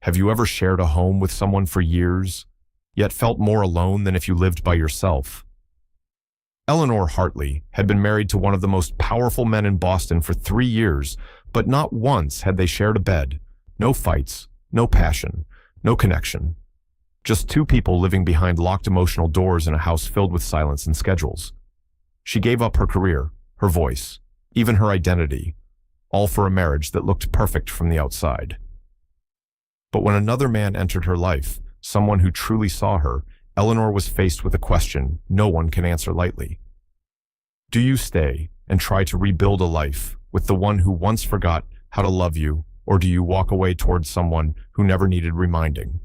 Have you ever shared a home with someone for years, yet felt more alone than if you lived by yourself? Eleanor Hartley had been married to one of the most powerful men in Boston for 3 years, but not once had they shared a bed. No fights, no passion, no connection. Just two people living behind locked emotional doors in a house filled with silence and schedules. She gave up her career, her voice, even her identity, all for a marriage that looked perfect from the outside. But when another man entered her life, someone who truly saw her, Eleanor was faced with a question no one can answer lightly. Do you stay and try to rebuild a life with the one who once forgot how to love you, or do you walk away towards someone who never needed reminding?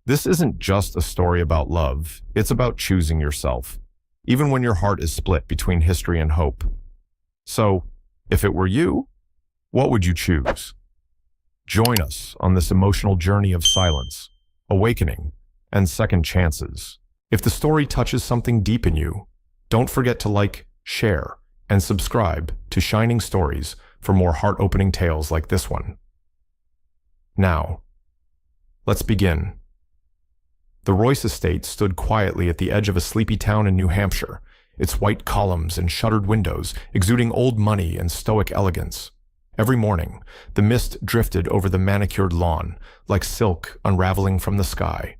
This isn't just a story about love, it's about choosing yourself, even when your heart is split between history and hope. So, if it were you, what would you choose? Join us on this emotional journey of silence, awakening, and second chances. If the story touches something deep in you, don't forget to like, share, and subscribe to Shining Stories for more heart-opening tales like this one. Now, let's begin. The Royce estate stood quietly at the edge of a sleepy town in New Hampshire, its white columns and shuttered windows exuding old money and stoic elegance. Every morning, the mist drifted over the manicured lawn, like silk unraveling from the sky.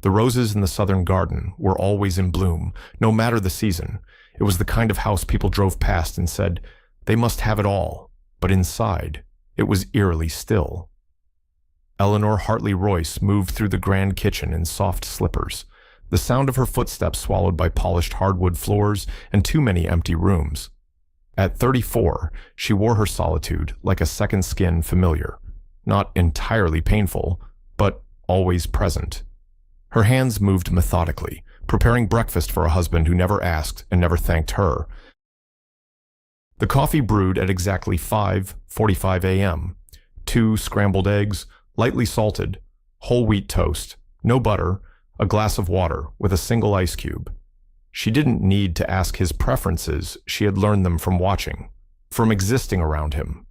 The roses in the southern garden were always in bloom, no matter the season. It was the kind of house people drove past and said, they must have it all, but inside, it was eerily still. Eleanor Hartley Royce moved through the grand kitchen in soft slippers, the sound of her footsteps swallowed by polished hardwood floors and too many empty rooms. At 34, she wore her solitude like a second skin familiar, not entirely painful, but always present. Her hands moved methodically, preparing breakfast for a husband who never asked and never thanked her. The coffee brewed at exactly 5:45 a.m. 2 scrambled eggs, lightly salted, whole wheat toast, no butter, a glass of water with a single ice cube. She didn't need to ask his preferences, she had learned them from watching, from existing around him.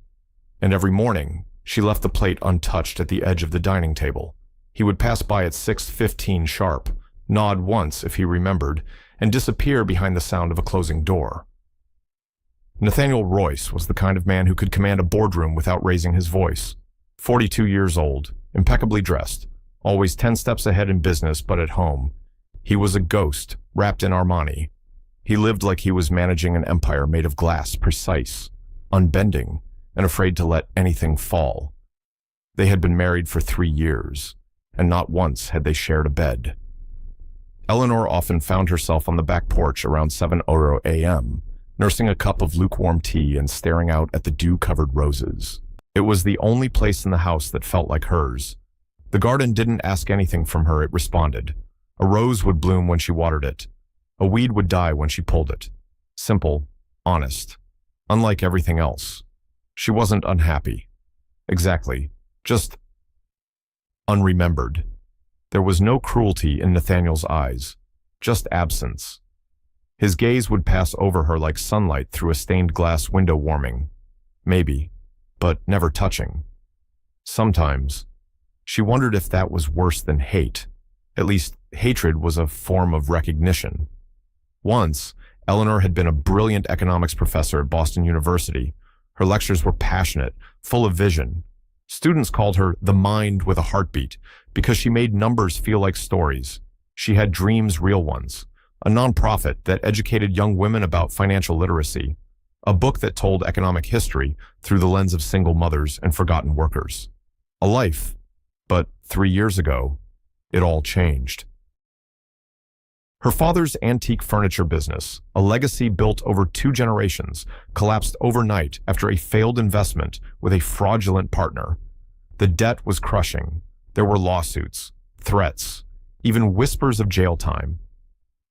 And every morning, she left the plate untouched at the edge of the dining table. He would pass by at 6:15 sharp, nod once if he remembered, and disappear behind the sound of a closing door. Nathaniel Royce was the kind of man who could command a boardroom without raising his voice. 42 years old, impeccably dressed, always 10 steps ahead in business but at home. He was a ghost, wrapped in Armani. He lived like he was managing an empire made of glass, precise, unbending, and afraid to let anything fall. They had been married for 3 years, and not once had they shared a bed. Eleanor often found herself on the back porch around 7 a.m., nursing a cup of lukewarm tea and staring out at the dew-covered roses. It was the only place in the house that felt like hers. The garden didn't ask anything from her, it responded. A rose would bloom when she watered it. A weed would die when she pulled it. Simple, honest. Unlike everything else. She wasn't unhappy. Exactly. Just unremembered. There was no cruelty in Nathaniel's eyes. Just absence. His gaze would pass over her like sunlight through a stained glass window warming. Maybe, but never touching. Sometimes, she wondered if that was worse than hate. At least, hatred was a form of recognition. Once, Eleanor had been a brilliant economics professor at Boston University. Her lectures were passionate, full of vision. Students called her the mind with a heartbeat because she made numbers feel like stories. She had dreams, real ones. A nonprofit that educated young women about financial literacy. A book that told economic history through the lens of single mothers and forgotten workers. A life. But 3 years ago, it all changed. Her father's antique furniture business, a legacy built over 2 generations, collapsed overnight after a failed investment with a fraudulent partner. The debt was crushing. There were lawsuits, threats, even whispers of jail time.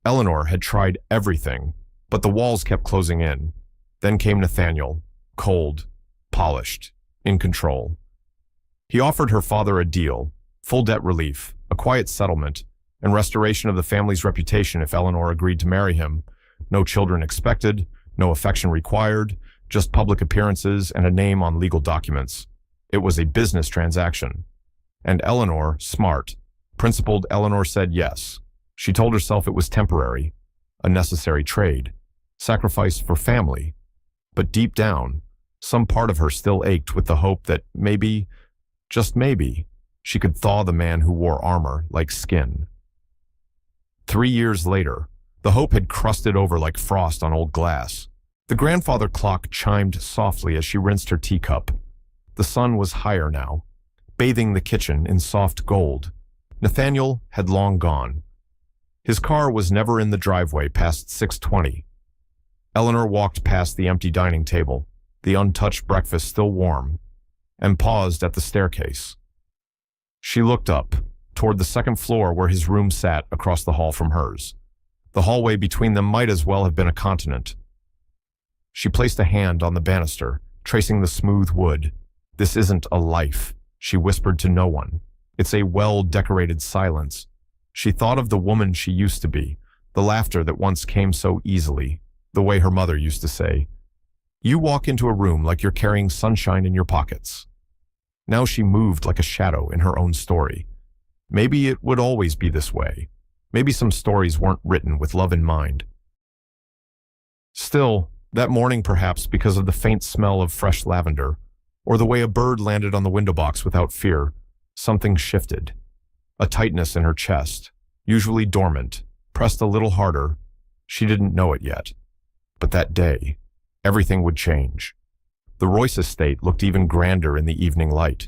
Eleanor had tried everything, but the walls kept closing in. Then came Nathaniel, cold, polished, in control. He offered her father a deal, full debt relief, a quiet settlement, and restoration of the family's reputation if Eleanor agreed to marry him. No children expected, no affection required, just public appearances and a name on legal documents. It was a business transaction. And Eleanor, smart, principled Eleanor said yes. She told herself it was temporary, a necessary trade, sacrifice for family. But deep down, some part of her still ached with the hope that maybe, just maybe, she could thaw the man who wore armor like skin. 3 years later, the hope had crusted over like frost on old glass. The grandfather clock chimed softly as she rinsed her teacup. The sun was higher now, bathing the kitchen in soft gold. Nathaniel had long gone. His car was never in the driveway past 6:20. Eleanor walked past the empty dining table, the untouched breakfast still warm, and paused at the staircase. She looked up, toward the second floor where his room sat across the hall from hers. The hallway between them might as well have been a continent. She placed a hand on the banister, tracing the smooth wood. "This isn't a life," she whispered to no one. "It's a well-decorated silence." She thought of the woman she used to be, the laughter that once came so easily, the way her mother used to say, "You walk into a room like you're carrying sunshine in your pockets." Now she moved like a shadow in her own story. Maybe it would always be this way. Maybe some stories weren't written with love in mind. Still, that morning perhaps because of the faint smell of fresh lavender, or the way a bird landed on the window box without fear, something shifted. A tightness in her chest, usually dormant, pressed a little harder. She didn't know it yet. But that day, everything would change. The Royce estate looked even grander in the evening light.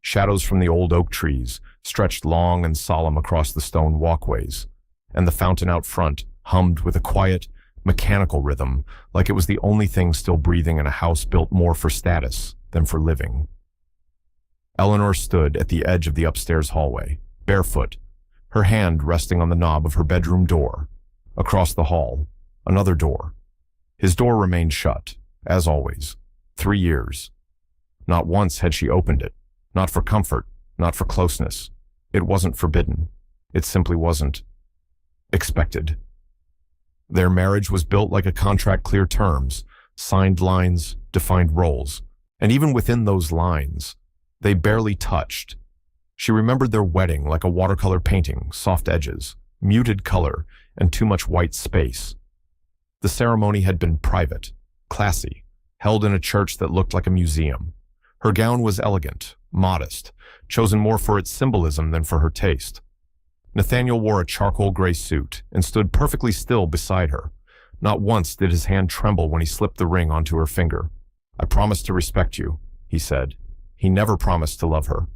Shadows from the old oak trees stretched long and solemn across the stone walkways, and the fountain out front hummed with a quiet, mechanical rhythm, like it was the only thing still breathing in a house built more for status than for living. Eleanor stood at the edge of the upstairs hallway, barefoot, her hand resting on the knob of her bedroom door. Across the hall, another door. His door remained shut, as always. 3 years. Not once had she opened it. Not for comfort, not for closeness. It wasn't forbidden. It simply wasn't expected. Their marriage was built like a contract, clear terms, signed lines, defined roles. And even within those lines, they barely touched. She remembered their wedding like a watercolor painting, soft edges, muted color, and too much white space. The ceremony had been private, classy, held in a church that looked like a museum. Her gown was elegant, modest, chosen more for its symbolism than for her taste. Nathaniel wore a charcoal gray suit and stood perfectly still beside her. Not once did his hand tremble when he slipped the ring onto her finger. "I promise to respect you," he said. He never promised to love her.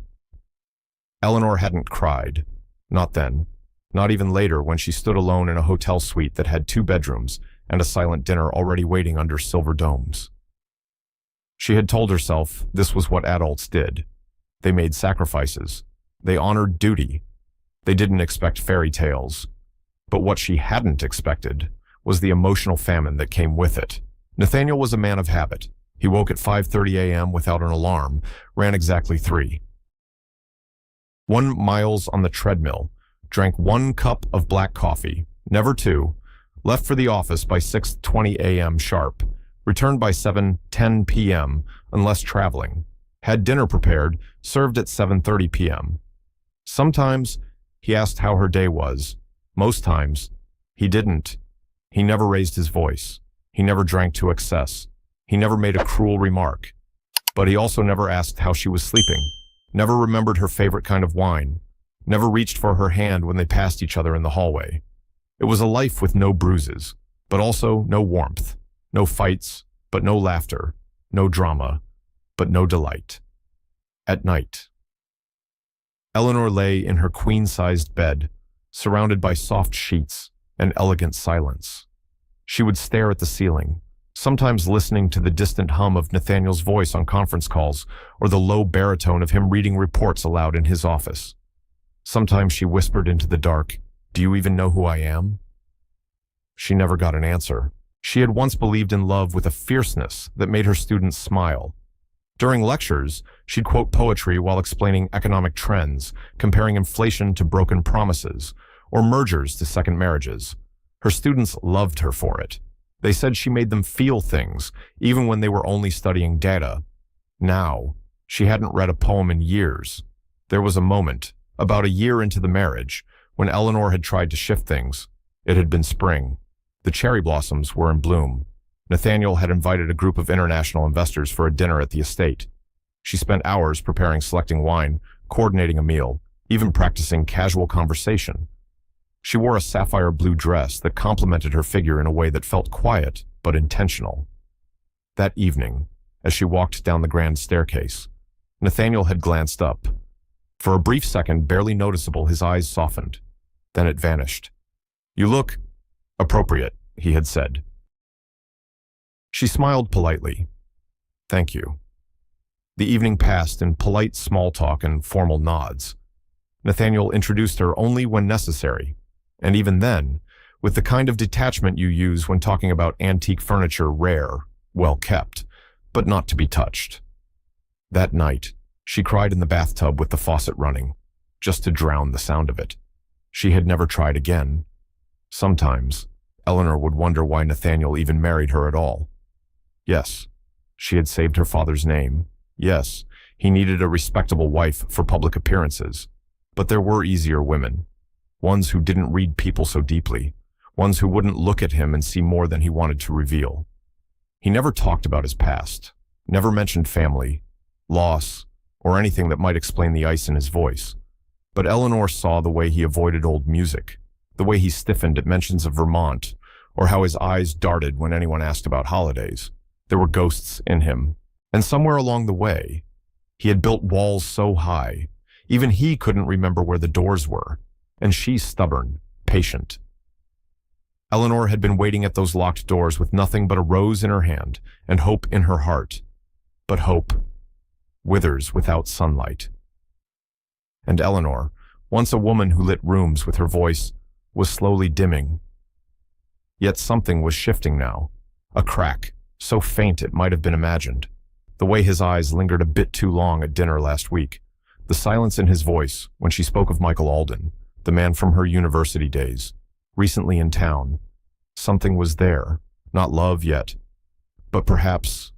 Eleanor hadn't cried. Not then. Not even later when she stood alone in a hotel suite that had 2 bedrooms and a silent dinner already waiting under silver domes. She had told herself this was what adults did. They made sacrifices. They honored duty. They didn't expect fairy tales. But what she hadn't expected was the emotional famine that came with it. Nathaniel was a man of habit. He woke at 5:30 a.m. without an alarm, ran exactly 3. 1 miles on the treadmill, drank 1 cup of black coffee, never 2, left for the office by 6:20 a.m. sharp, returned by 7:10 p.m. unless traveling, had dinner prepared, served at 7:30 p.m. Sometimes he asked how her day was. Most times, he didn't. He never raised his voice. He never drank to excess. He never made a cruel remark. But he also never asked how she was sleeping, never remembered her favorite kind of wine, never reached for her hand when they passed each other in the hallway. It was a life with no bruises, but also no warmth. No fights, but no laughter. No drama, but no delight. At night, Eleanor lay in her queen-sized bed, surrounded by soft sheets and elegant silence. She would stare at the ceiling, sometimes listening to the distant hum of Nathaniel's voice on conference calls or the low baritone of him reading reports aloud in his office. Sometimes she whispered into the dark, "Do you even know who I am?" She never got an answer. She had once believed in love with a fierceness that made her students smile. During lectures, she'd quote poetry while explaining economic trends, comparing inflation to broken promises, or mergers to second marriages. Her students loved her for it. They said she made them feel things, even when they were only studying data. Now, she hadn't read a poem in years. There was a moment, about a year into the marriage, when Eleanor had tried to shift things. It had been spring. The cherry blossoms were in bloom. Nathaniel had invited a group of international investors for a dinner at the estate. She spent hours preparing selecting wine, coordinating a meal, even practicing casual conversation. She wore a sapphire blue dress that complemented her figure in a way that felt quiet but intentional. That evening, as she walked down the grand staircase, Nathaniel had glanced up. For a brief second, barely noticeable, his eyes softened. Then it vanished. "You look appropriate," he had said. She smiled politely. "Thank you." The evening passed in polite small talk and formal nods. Nathaniel introduced her only when necessary, and even then, with the kind of detachment you use when talking about antique furniture, rare, well kept, but not to be touched. That night, she cried in the bathtub with the faucet running, just to drown the sound of it. She had never tried again. Sometimes, Eleanor would wonder why Nathaniel even married her at all. Yes, she had saved her father's name. Yes, he needed a respectable wife for public appearances. But there were easier women. Ones who didn't read people so deeply. Ones who wouldn't look at him and see more than he wanted to reveal. He never talked about his past. Never mentioned family, loss, or anything that might explain the ice in his voice. But Eleanor saw the way he avoided old music, the way he stiffened at mentions of Vermont, or how his eyes darted when anyone asked about holidays. There were ghosts in him. And somewhere along the way, he had built walls so high, even he couldn't remember where the doors were. And she's stubborn, patient. Eleanor had been waiting at those locked doors with nothing but a rose in her hand and hope in her heart. But hope withers without sunlight. And Eleanor, once a woman who lit rooms with her voice, was slowly dimming. Yet something was shifting now. A crack, so faint it might have been imagined. The way his eyes lingered a bit too long at dinner last week. The silence in his voice when she spoke of Michael Alden, the man from her university days, recently in town. Something was there, not love yet, but perhaps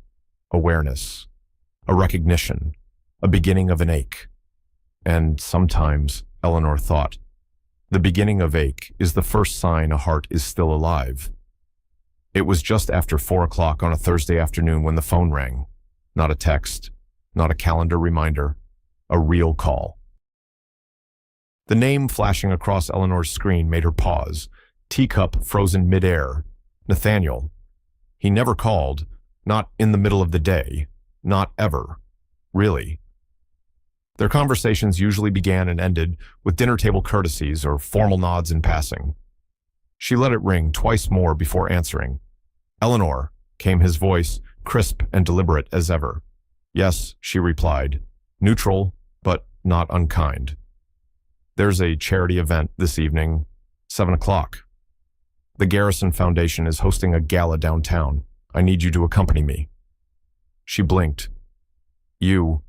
awareness, a recognition, a beginning of an ache. And sometimes, Eleanor thought, the beginning of ache is the first sign a heart is still alive. It was just after 4 o'clock on a Thursday afternoon when the phone rang. Not a text, not a calendar reminder, a real call. The name flashing across Eleanor's screen made her pause, teacup frozen midair. Nathaniel. He never called, not in the middle of the day, not ever, really. Their conversations usually began and ended with dinner table courtesies or formal nods in passing. She let it ring twice more before answering. "Eleanor," came his voice, crisp and deliberate as ever. "Yes," she replied, neutral, but not unkind. "There's a charity event this evening, 7 o'clock. The Garrison Foundation is hosting a gala downtown. I need you to accompany me." She blinked. "You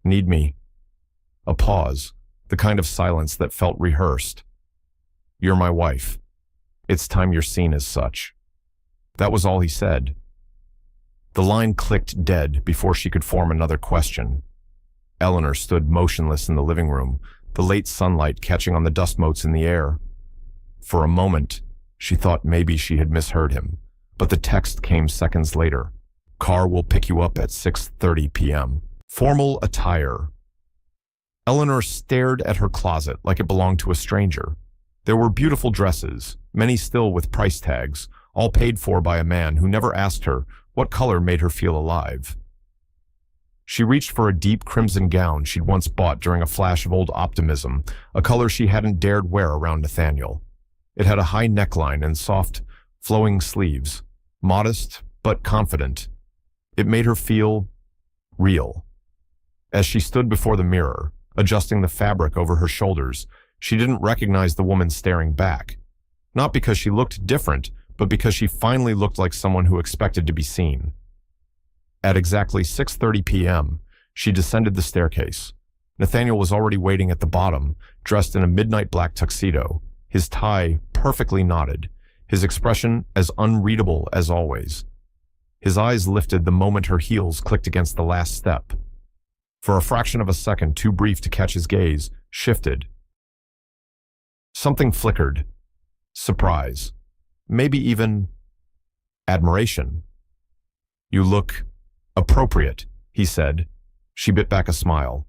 need me?" A pause, the kind of silence that felt rehearsed. "You're my wife. It's time you're seen as such." That was all he said. The line clicked dead before she could form another question. Eleanor stood motionless in the living room, the late sunlight catching on the dust motes in the air. For a moment, she thought maybe she had misheard him, but the text came seconds later. "Car will pick you up at 6:30 p.m. Formal attire." Eleanor stared at her closet like it belonged to a stranger. There were beautiful dresses, many still with price tags, all paid for by a man who never asked her what color made her feel alive. She reached for a deep crimson gown she'd once bought during a flash of old optimism, a color she hadn't dared wear around Nathaniel. It had a high neckline and soft, flowing sleeves, modest but confident. It made her feel real. As she stood before the mirror, adjusting the fabric over her shoulders, she didn't recognize the woman staring back. Not because she looked different, but because she finally looked like someone who expected to be seen. At exactly 6:30 p.m., she descended the staircase. Nathaniel was already waiting at the bottom, dressed in a midnight black tuxedo, his tie perfectly knotted, his expression as unreadable as always. His eyes lifted the moment her heels clicked against the last step. For a fraction of a second, too brief to catch his gaze, shifted. Something flickered. Surprise. Maybe even admiration. "You look appropriate," he said. She bit back a smile.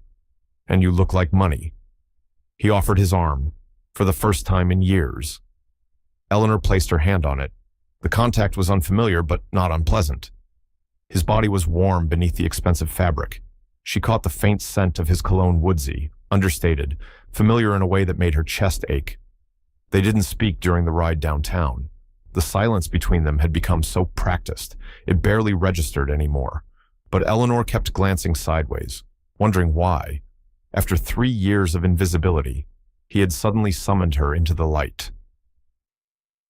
"And you look like money." He offered his arm, for the first time in years. Eleanor placed her hand on it. The contact was unfamiliar, but not unpleasant. His body was warm beneath the expensive fabric. She caught the faint scent of his cologne, woodsy, understated, familiar in a way that made her chest ache. They didn't speak during the ride downtown. The silence between them had become so practiced, it barely registered anymore. But Eleanor kept glancing sideways, wondering why. After 3 years of invisibility, he had suddenly summoned her into the light.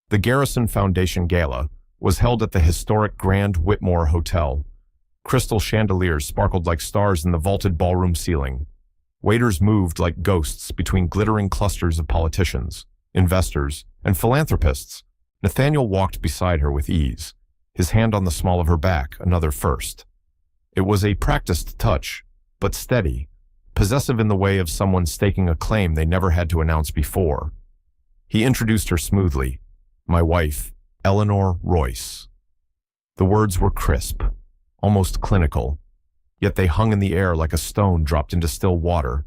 The Garrison Foundation Gala was held at the historic Grand Whitmore Hotel. Crystal chandeliers sparkled like stars in the vaulted ballroom ceiling. Waiters moved like ghosts between glittering clusters of politicians, investors, and philanthropists. Nathaniel walked beside her with ease, his hand on the small of her back, another first. It was a practiced touch, but steady, possessive in the way of someone staking a claim they never had to announce before. He introduced her smoothly. "My wife, Eleanor Royce." The words were crisp, almost clinical, yet they hung in the air like a stone dropped into still water.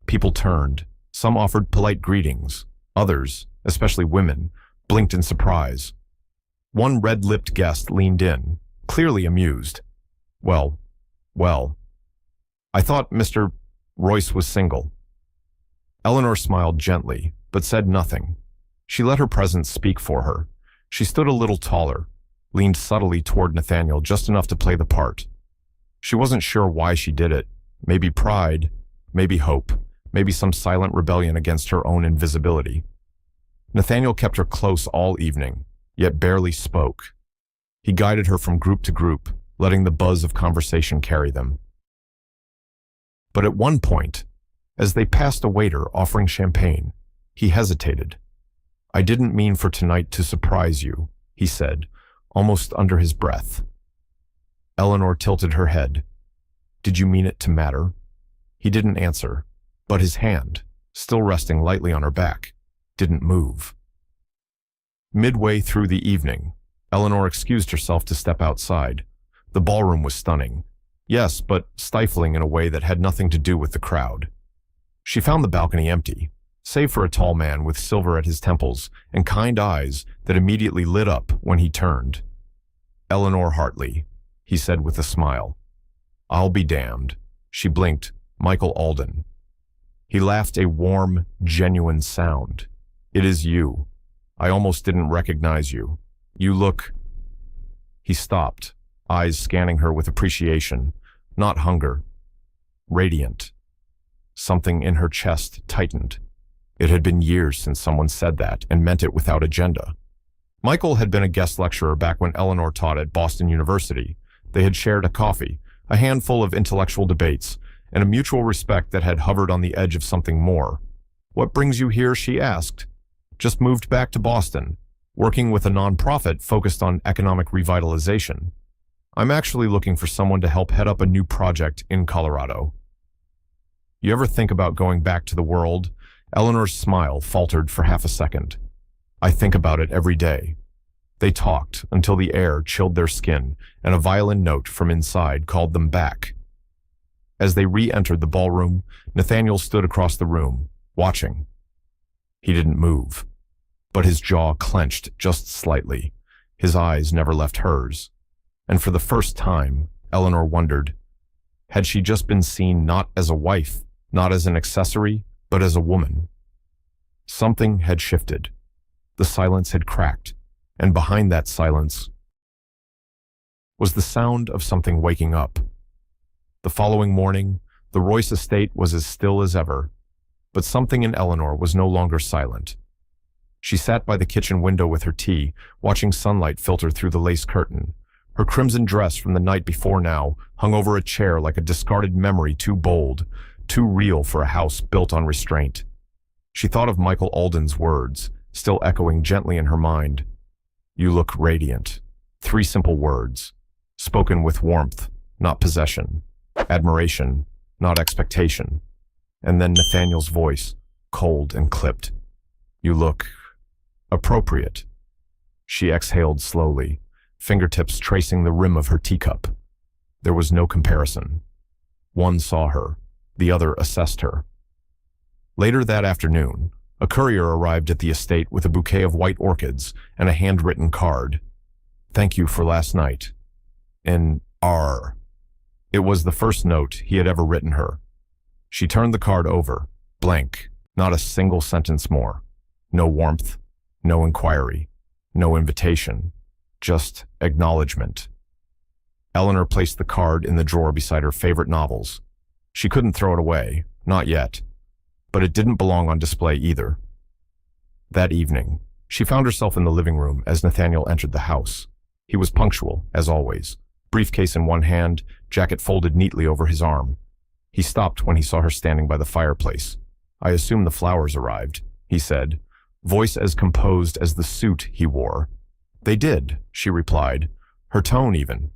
People turned. Some offered polite greetings. Others, especially women, blinked in surprise. One red-lipped guest leaned in, clearly amused. Well, I thought Mr. Royce was single." Eleanor smiled gently, but said nothing. She let her presence speak for her. She stood a little taller, leaned subtly toward Nathaniel just enough to play the part. She wasn't sure why she did it. Maybe pride, maybe hope, maybe some silent rebellion against her own invisibility. Nathaniel kept her close all evening, yet barely spoke. He guided her from group to group, letting the buzz of conversation carry them. But at one point, as they passed a waiter offering champagne, he hesitated. "I didn't mean for tonight to surprise you," he said, almost under his breath. Eleanor tilted her head. "Did you mean it to matter?" He didn't answer, but his hand, still resting lightly on her back, didn't move. Midway through the evening, Eleanor excused herself to step outside. The ballroom was stunning. Yes, but stifling in a way that had nothing to do with the crowd. She found the balcony empty, save for a tall man with silver at his temples and kind eyes that immediately lit up when he turned. "Eleanor Hartley," he said with a smile. "I'll be damned." She blinked. "Michael Alden." He laughed a warm, genuine sound. "It is you. I almost didn't recognize you. You look—" He stopped, eyes scanning her with appreciation, not hunger. Radiant. Something in her chest tightened. It had been years since someone said that and meant it without agenda. Michael had been a guest lecturer back when Eleanor taught at Boston University. They had shared a coffee, a handful of intellectual debates, and a mutual respect that had hovered on the edge of something more. "What brings you here?" she asked. "Just moved back to Boston, working with a nonprofit focused on economic revitalization. I'm actually looking for someone to help head up a new project in Colorado." "You ever think about going back to the world?" Eleanor's smile faltered for half a second. "I think about it every day." They talked until the air chilled their skin and a violin note from inside called them back. As they re-entered the ballroom, Nathaniel stood across the room, watching. He didn't move, but his jaw clenched just slightly. His eyes never left hers. And for the first time, Eleanor wondered, had she just been seen not as a wife, not as an accessory, but as a woman? Something had shifted. The silence had cracked, and behind that silence was the sound of something waking up. The following morning, the Royce estate was as still as ever, but something in Eleanor was no longer silent. She sat by the kitchen window with her tea, watching sunlight filter through the lace curtain. Her crimson dress from the night before now hung over a chair like a discarded memory too bold, too real for a house built on restraint. She thought of Michael Alden's words, still echoing gently in her mind. "You look radiant." 3 simple words, spoken with warmth, not possession, admiration, not expectation. And then Nathaniel's voice, cold and clipped. "You look appropriate." She exhaled slowly, fingertips tracing the rim of her teacup. There was no comparison. One saw her, the other assessed her. Later that afternoon, a courier arrived at the estate with a bouquet of white orchids and a handwritten card. "Thank you for last night." In R. It was the first note he had ever written her. She turned the card over, blank, not a single sentence more. No warmth, no inquiry, no invitation, just acknowledgement. Eleanor placed the card in the drawer beside her favorite novels. She couldn't throw it away, not yet, but it didn't belong on display either. That evening, she found herself in the living room as Nathaniel entered the house. He was punctual, as always, briefcase in one hand, jacket folded neatly over his arm. He stopped when he saw her standing by the fireplace. "I assume the flowers arrived," he said, voice as composed as the suit he wore. "They did," she replied, her tone even.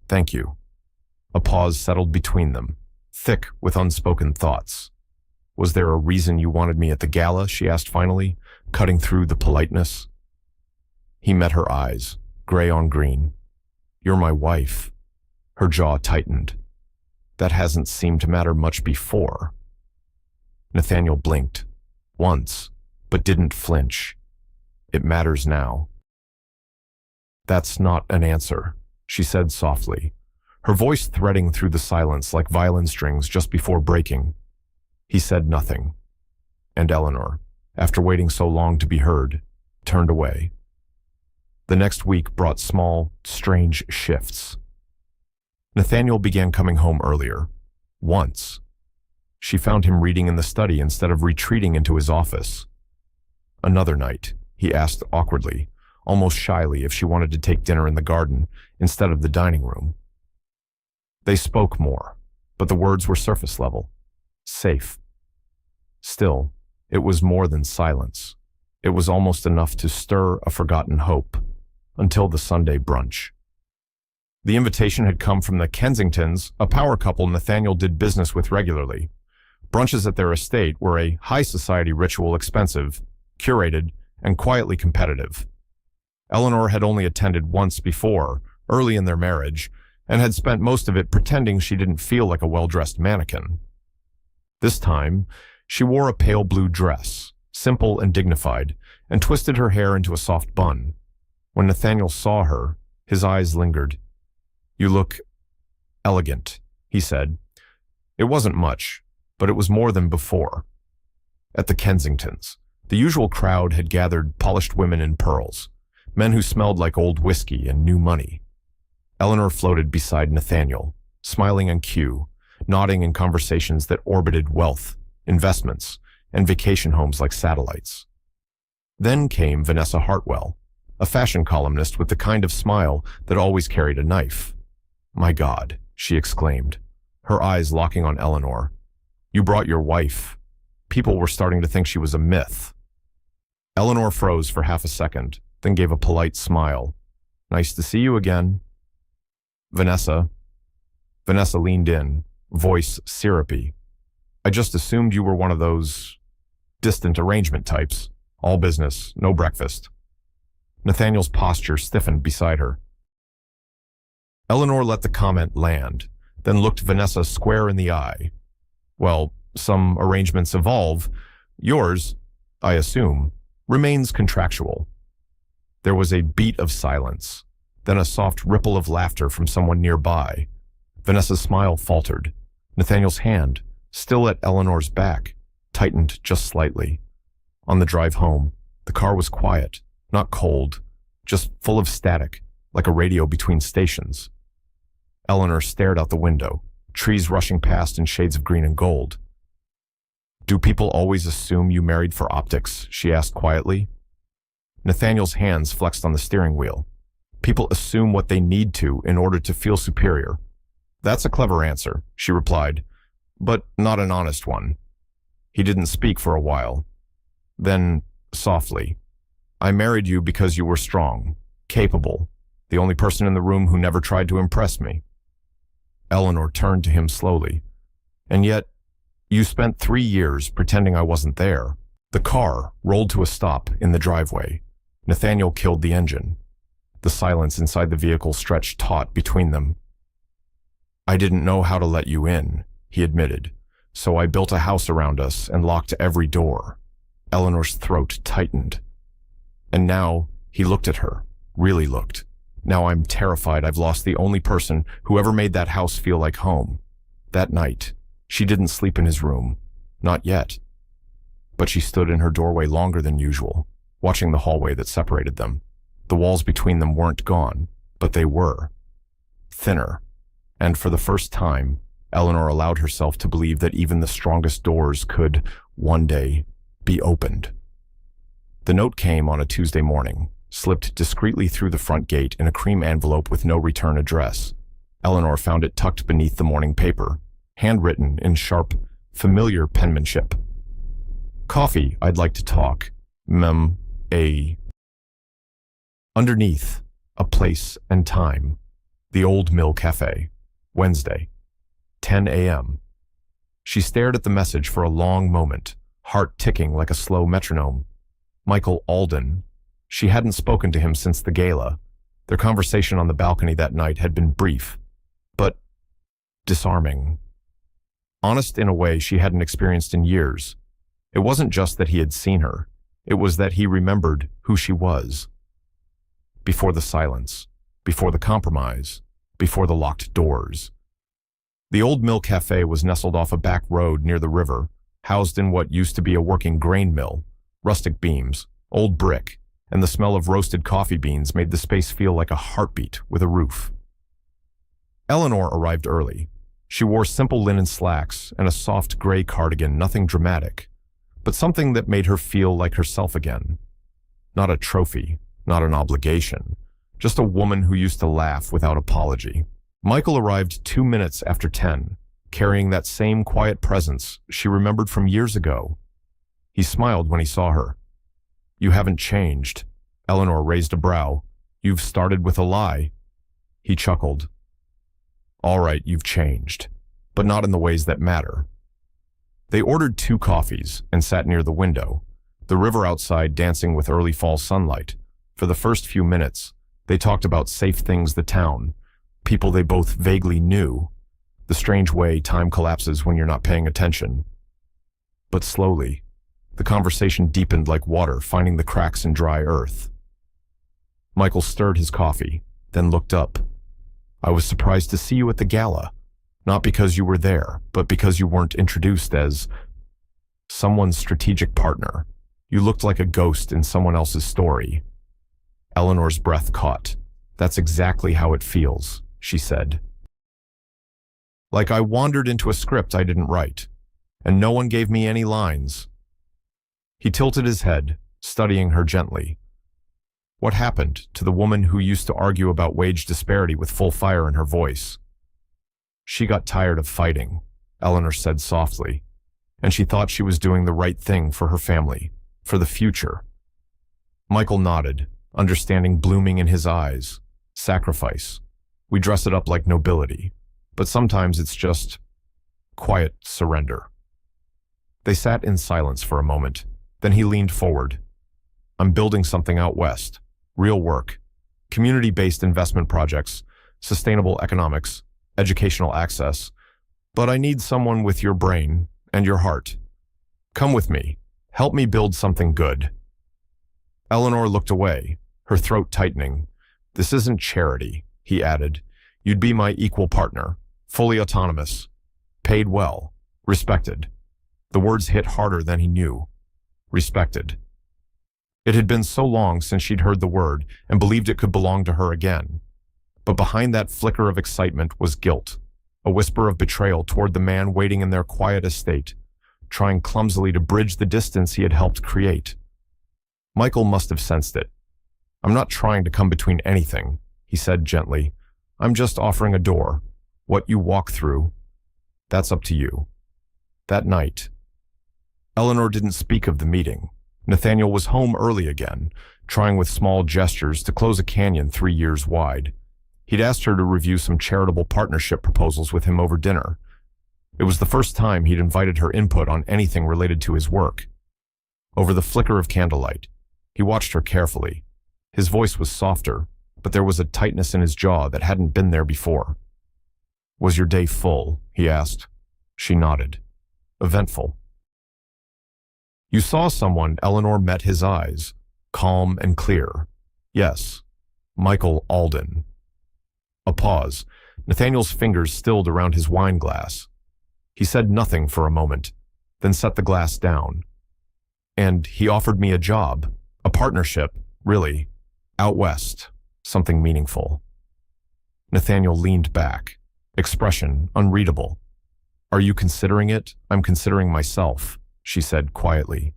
"Thank you." A pause settled between them, thick with unspoken thoughts. "Was there a reason you wanted me at the gala?" she asked finally, cutting through the politeness. He met her eyes, gray on green. "You're my wife." Her jaw tightened. "That hasn't seemed to matter much before." Nathaniel blinked, once, but didn't flinch. "It matters now." "That's not an answer," she said softly, her voice threading through the silence like violin strings just before breaking. He said nothing, and Eleanor, after waiting so long to be heard, turned away. The next week brought small, strange shifts. Nathaniel began coming home earlier. Once. She found him reading in the study instead of retreating into his office. Another night, he asked awkwardly, almost shyly, if she wanted to take dinner in the garden instead of the dining room. They spoke more, but the words were surface level. Safe. Still, it was more than silence. It was almost enough to stir a forgotten hope, until the Sunday brunch. The invitation had come from the Kensingtons, a power couple Nathaniel did business with regularly. Brunches at their estate were a high society ritual, expensive, curated, and quietly competitive. Eleanor had only attended once before, early in their marriage, and had spent most of it pretending she didn't feel like a well-dressed mannequin. This time, she wore a pale blue dress, simple and dignified, and twisted her hair into a soft bun. When Nathaniel saw her, his eyes lingered. "You look elegant," he said. It wasn't much, but it was more than before. At the Kensingtons, the usual crowd had gathered polished women in pearls, men who smelled like old whiskey and new money. Eleanor floated beside Nathaniel, smiling on cue, nodding in conversations that orbited wealth, investments, and vacation homes like satellites. Then came Vanessa Hartwell, a fashion columnist with the kind of smile that always carried a knife. "My God," she exclaimed, her eyes locking on Eleanor. "You brought your wife." People were starting to think she was a myth. Eleanor froze for half a second, then gave a polite smile. "Nice to see you again." Vanessa leaned in, voice syrupy. "I just assumed you were one of those distant arrangement types. All business, no breakfast." Nathaniel's posture stiffened beside her. Eleanor let the comment land, then looked Vanessa square in the eye. "Well, some arrangements evolve. Yours, I assume, remains contractual." There was a beat of silence, then a soft ripple of laughter from someone nearby. Vanessa's smile faltered. Nathaniel's hand, still at Eleanor's back, tightened just slightly. On the drive home, the car was quiet, not cold, just full of static, like a radio between stations. Eleanor stared out the window, trees rushing past in shades of green and gold. "Do people always assume you married for optics?" she asked quietly. Nathaniel's hands flexed on the steering wheel. "People assume what they need to in order to feel superior." "That's a clever answer," she replied, "but not an honest one." He didn't speak for a while. Then, softly, "I married you because you were strong, capable, the only person in the room who never tried to impress me." Eleanor turned to him slowly. And yet, you spent 3 years pretending I wasn't there. The car rolled to a stop in the driveway. Nathaniel killed the engine. The silence inside the vehicle stretched taut between them. I didn't know how to let you in, he admitted, so I built a house around us and locked every door. Eleanor's throat tightened. And now, he looked at her, really looked. Now I'm terrified I've lost the only person who ever made that house feel like home. That night, she didn't sleep in his room. Not yet. But she stood in her doorway longer than usual, watching the hallway that separated them. The walls between them weren't gone, but they were. Thinner. And for the first time, Eleanor allowed herself to believe that even the strongest doors could, one day, be opened. The note came on a Tuesday morning, slipped discreetly through the front gate in a cream envelope with no return address. Eleanor found it tucked beneath the morning paper, handwritten in sharp, familiar penmanship. Coffee, I'd like to talk. A. Underneath, a place and time. The Old Mill Cafe. Wednesday. 10 a.m. She stared at the message for a long moment, heart ticking like a slow metronome. Michael Alden. She hadn't spoken to him since the gala. Their conversation on the balcony that night had been brief, but disarming. Honest in a way she hadn't experienced in years. It wasn't just that he had seen her. It was that he remembered who she was. Before the silence, before the compromise, before the locked doors. The Old Mill Cafe was nestled off a back road near the river, housed in what used to be a working grain mill. Rustic beams, old brick, and the smell of roasted coffee beans made the space feel like a heartbeat with a roof. Eleanor arrived early. She wore simple linen slacks and a soft gray cardigan, nothing dramatic, but something that made her feel like herself again. Not a trophy, not an obligation, just a woman who used to laugh without apology. Michael arrived 2 minutes after 10, carrying that same quiet presence she remembered from years ago. He smiled when he saw her. You haven't changed. Eleanor raised a brow. You've started with a lie. He chuckled. All right, you've changed, but not in the ways that matter. They ordered 2 coffees and sat near the window, the river outside dancing with early fall sunlight. For the first few minutes, they talked about safe things, the town, people they both vaguely knew, the strange way time collapses when you're not paying attention. But slowly, the conversation deepened like water finding the cracks in dry earth. Michael stirred his coffee, then looked up. I was surprised to see you at the gala, not because you were there, but because you weren't introduced as someone's strategic partner. You looked like a ghost in someone else's story. Eleanor's breath caught. That's exactly how it feels, she said. Like I wandered into a script I didn't write, and no one gave me any lines. He tilted his head, studying her gently. What happened to the woman who used to argue about wage disparity with full fire in her voice? She got tired of fighting, Eleanor said softly, and she thought she was doing the right thing for her family, for the future. Michael nodded, understanding blooming in his eyes. Sacrifice. We dress it up like nobility, but sometimes it's just quiet surrender. They sat in silence for a moment. Then he leaned forward. I'm building something out west. Real work. Community-based investment projects, sustainable economics, educational access. But I need someone with your brain and your heart. Come with me. Help me build something good. Eleanor looked away, her throat tightening. This isn't charity, he added. You'd be my equal partner, fully autonomous, paid well, respected. The words hit harder than he knew. Respected. It had been so long since she'd heard the word and believed it could belong to her again. But behind that flicker of excitement was guilt, a whisper of betrayal toward the man waiting in their quiet estate, trying clumsily to bridge the distance he had helped create. Michael must have sensed it. I'm not trying to come between anything, he said gently. I'm just offering a door. What you walk through, that's up to you. That night, Eleanor didn't speak of the meeting. Nathaniel was home early again, trying with small gestures to close a canyon 3 years wide. He'd asked her to review some charitable partnership proposals with him over dinner. It was the first time he'd invited her input on anything related to his work. Over the flicker of candlelight, he watched her carefully. His voice was softer, but there was a tightness in his jaw that hadn't been there before. "Was your day full?" he asked. She nodded. "Eventful." "You saw someone," Eleanor met his eyes, calm and clear. "Yes, Michael Alden." A pause. Nathaniel's fingers stilled around his wine glass. He said nothing for a moment, then set the glass down. "And he offered me a job, a partnership, really, out west, something meaningful." Nathaniel leaned back, expression unreadable. "Are you considering it? I'm considering myself," she said quietly.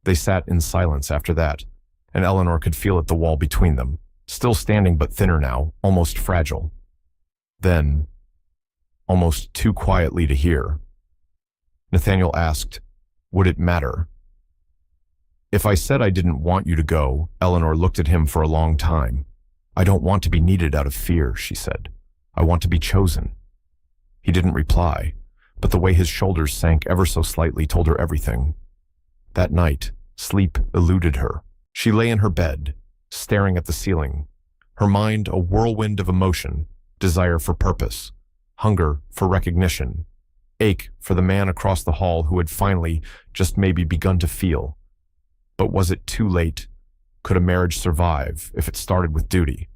They sat in silence after that, and Eleanor could feel it the wall between them, still standing but thinner now, almost fragile. Then, almost too quietly to hear, Nathaniel asked, "Would it matter?" "If I said I didn't want you to go," Eleanor looked at him for a long time. "I don't want to be needed out of fear," she said. "I want to be chosen." He didn't reply, but the way his shoulders sank ever so slightly told her everything. That night, sleep eluded her. She lay in her bed, staring at the ceiling, her mind a whirlwind of emotion, desire for purpose, hunger for recognition, ache for the man across the hall who had finally, just maybe, begun to feel. But was it too late? Could a marriage survive if it started with duty?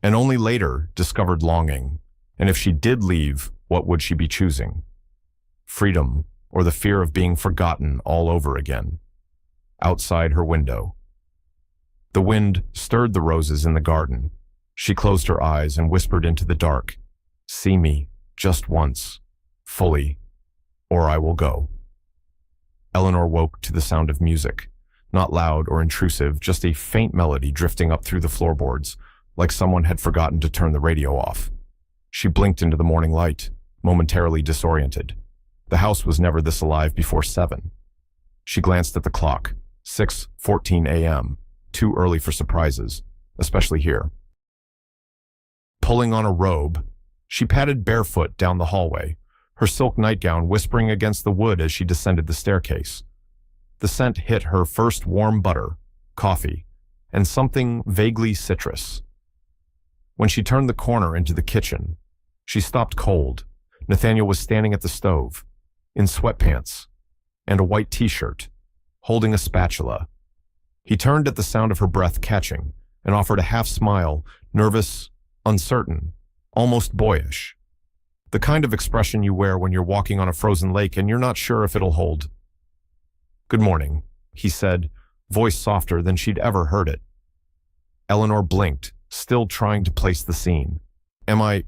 And only later discovered longing. And if she did leave, what would she be choosing? Freedom, or the fear of being forgotten all over again? Outside her window, the wind stirred the roses in the garden. She closed her eyes and whispered into the dark, "See me, just once, fully, or I will go." Eleanor woke to the sound of music, not loud or intrusive, just a faint melody drifting up through the floorboards, like someone had forgotten to turn the radio off. She blinked into the morning light, momentarily disoriented. The house was never this alive before 7. She glanced at the clock, 6:14 a.m., too early for surprises, especially here. Pulling on a robe, she padded barefoot down the hallway, her silk nightgown whispering against the wood as she descended the staircase. The scent hit her first warm butter, coffee, and something vaguely citrus. When she turned the corner into the kitchen, she stopped cold. Nathaniel was standing at the stove, in sweatpants and a white t-shirt, holding a spatula. He turned at the sound of her breath catching and offered a half smile, nervous, uncertain, almost boyish. The kind of expression you wear when you're walking on a frozen lake and you're not sure if it'll hold. "Good morning," he said, voice softer than she'd ever heard it. Eleanor blinked, still trying to place the scene. "Am I